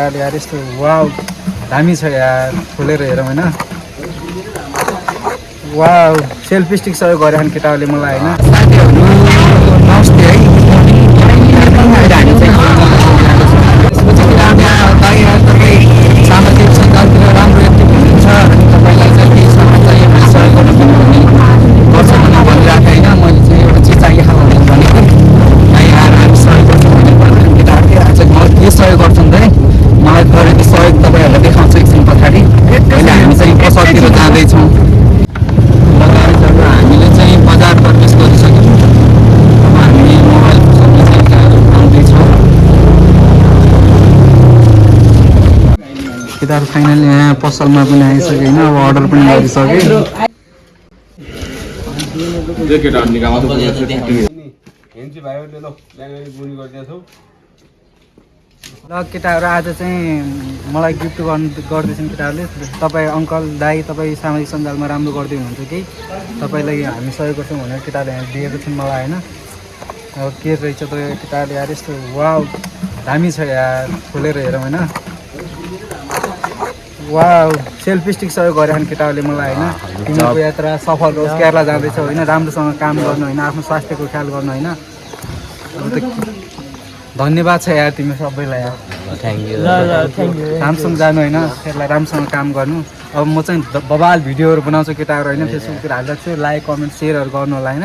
यार यस्तो वाउ दामी छ यार खोलेर हेरौँ होइन वाउ सेल्फी स्टिक सहयोग गरे अनि केटाहरूले मलाई होइन साथीहरू नमस्ते है अहिले हामी चाहिँ सामाजिक सञ्जालतिर राम्रो एक्टिभ हुनुहुन्छ अनि तपाईँलाई चाहिँ केही सामान चाहियो भने सहयोग गर्नु किनभने गर्छ भनेर भनिरहेको होइन मैले चाहिँ एउटा चिज चाहिएको भनेर भनेको यहाँ हामी सहयोग गर्छौँ भने केटाहरूले आज मलाई के सहयोग गर्छन् त मलाई गरेको सहयोग तपाईँहरूलाई देखाउँछु एकछिन पछाडि अहिले हामी चाहिँ पसलतिर जाँदैछौँ हामीले चाहिँ बजार प्रवेश गरिसक्यौँ अब हामी मोबाइल पसलमा चाहिँ आउँदैछौँ केटाहरू फाइनली यहाँ पसलमा पनि आइसक्यो होइन अब अर्डर पनि गरिसकेँ ल केटाहरू आज चाहिँ मलाई गिफ्ट गर्दैछन् केटाहरूले तपाईँ अङ्कल दाई तपाईँ सामाजिक सञ्जालमा राम्रो गर्दै हुनुहुन्छ कि तपाईँलाई हामी सहयोग गर्छौँ भनेर केटाहरूले यहाँ दिएको छन् मलाई होइन अब के रहेछ त केटाहरूले यार यस्तो वाउ दामी छ यार खोलेर हेरौँ होइन वाउ सेल्फी स्टिक सहयोग गरे अनि केटाहरूले मलाई होइन तिमीको यात्रा सफल होस् केरला जाँदैछौ होइन राम्रोसँग काम गर्नु होइन आफ्नो स्वास्थ्यको ख्याल गर्नु होइन धन्यवाद छ यार तिमी सबैलाई यार राम्रोसँग जानु होइन त्यसलाई राम्रोसँग काम गर्नु अब म चाहिँ बबाल भिडियोहरू बनाउँछु केटाहरू होइन फेसबुकतिर हाल्दा छु लाइक कमेन्ट सेयरहरू गर्नु होला होइन